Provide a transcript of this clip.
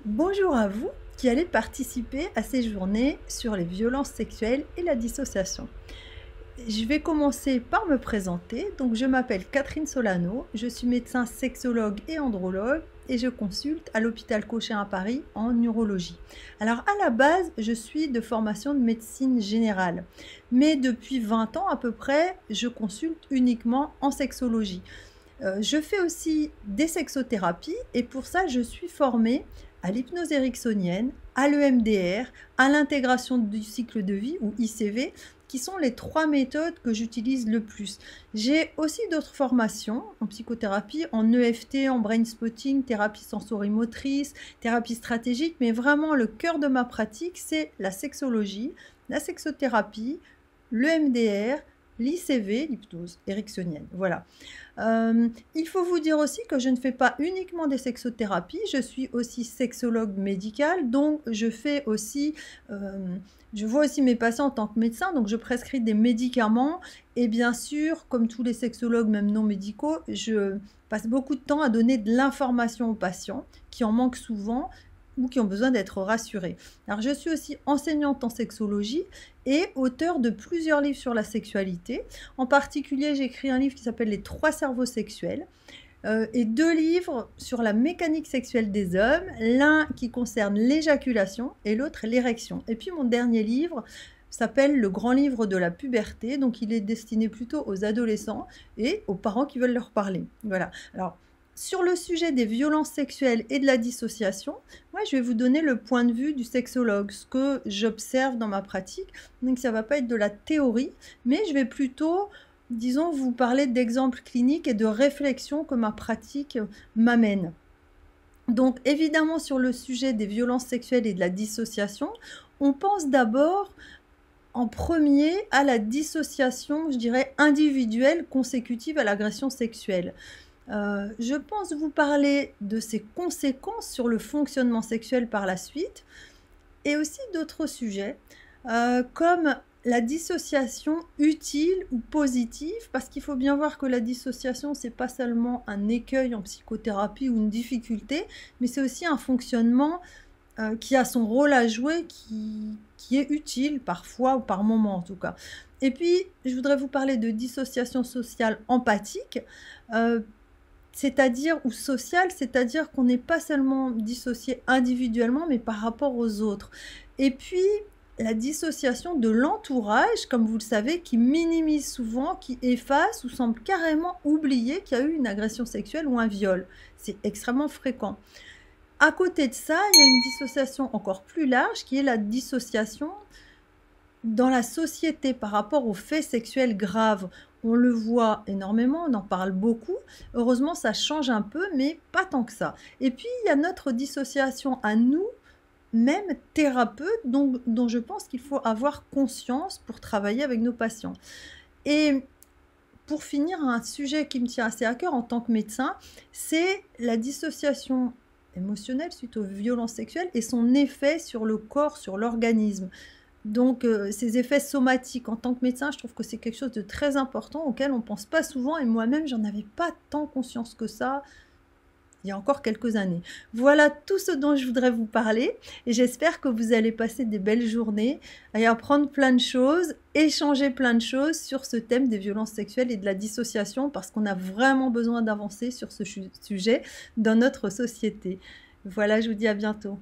Bonjour à vous qui allez participer à ces journées sur les violences sexuelles et la dissociation. Je vais commencer par me présenter. Donc, je m'appelle Catherine Solano, je suis médecin sexologue et andrologue et je consulte à l'hôpital Cochin à Paris en urologie. Alors, à la base, je suis de formation de médecine générale, mais depuis 20 ans à peu près, je consulte uniquement en sexologie. Je fais aussi des sexothérapies et pour ça, je suis formée à l'hypnose ericksonienne, à l'EMDR, à l'intégration du cycle de vie ou ICV, qui sont les 3 méthodes que j'utilise le plus. J'ai aussi d'autres formations en psychothérapie, en EFT, en brain spotting, thérapie sensorimotrice, thérapie stratégique, mais vraiment le cœur de ma pratique, c'est la sexologie, la sexothérapie, l'EMDR, l'ICV, l'hypnose ericksonienne. Voilà. Il faut vous dire aussi que je ne fais pas uniquement des sexothérapies, je suis aussi sexologue médicale, donc je vois aussi mes patients en tant que médecin, donc je prescris des médicaments et bien sûr, comme tous les sexologues, même non médicaux, je passe beaucoup de temps à donner de l'information aux patients qui en manquent souvent ou qui ont besoin d'être rassurés. Alors, je suis aussi enseignante en sexologie et auteure de plusieurs livres sur la sexualité. En particulier, j'ai écrit un livre qui s'appelle « Les 3 cerveaux sexuels » et 2 livres sur la mécanique sexuelle des hommes, l'un qui concerne l'éjaculation et l'autre l'érection. Et puis mon dernier livre s'appelle « Le grand livre de la puberté », donc il est destiné plutôt aux adolescents et aux parents qui veulent leur parler. Voilà. Alors, sur le sujet des violences sexuelles et de la dissociation, moi, je vais vous donner le point de vue du sexologue, ce que j'observe dans ma pratique. Donc, ça ne va pas être de la théorie, mais je vais plutôt, disons, vous parler d'exemples cliniques et de réflexions que ma pratique m'amène. Donc, évidemment, sur le sujet des violences sexuelles et de la dissociation, on pense d'abord en premier à la dissociation, je dirais, individuelle consécutive à l'agression sexuelle. Je pense vous parler de ses conséquences sur le fonctionnement sexuel par la suite et aussi d'autres sujets comme la dissociation utile ou positive, parce qu'il faut bien voir que la dissociation, c'est pas seulement un écueil en psychothérapie ou une difficulté, mais c'est aussi un fonctionnement qui a son rôle à jouer, qui est utile parfois ou par moment en tout cas. Et puis, je voudrais vous parler de dissociation sociale empathique, c'est-à-dire, ou sociale, c'est-à-dire qu'on n'est pas seulement dissocié individuellement, mais par rapport aux autres. Et puis, la dissociation de l'entourage, comme vous le savez, qui minimise souvent, qui efface ou semble carrément oublier qu'il y a eu une agression sexuelle ou un viol. C'est extrêmement fréquent. À côté de ça, il y a une dissociation encore plus large qui est la dissociation dans la société par rapport aux faits sexuels graves. On le voit énormément, on en parle beaucoup. Heureusement, ça change un peu, mais pas tant que ça. Et puis, il y a notre dissociation à nous, même thérapeutes, dont je pense qu'il faut avoir conscience pour travailler avec nos patients. Et pour finir, un sujet qui me tient assez à cœur en tant que médecin, c'est la dissociation émotionnelle suite aux violences sexuelles et son effet sur le corps, sur l'organisme. Donc, ces effets somatiques, en tant que médecin, je trouve que c'est quelque chose de très important auquel on ne pense pas souvent et moi-même, j'en avais pas tant conscience que ça il y a encore quelques années. Voilà tout ce dont je voudrais vous parler et j'espère que vous allez passer des belles journées et apprendre plein de choses, échanger plein de choses sur ce thème des violences sexuelles et de la dissociation parce qu'on a vraiment besoin d'avancer sur ce sujet dans notre société. Voilà, je vous dis à bientôt.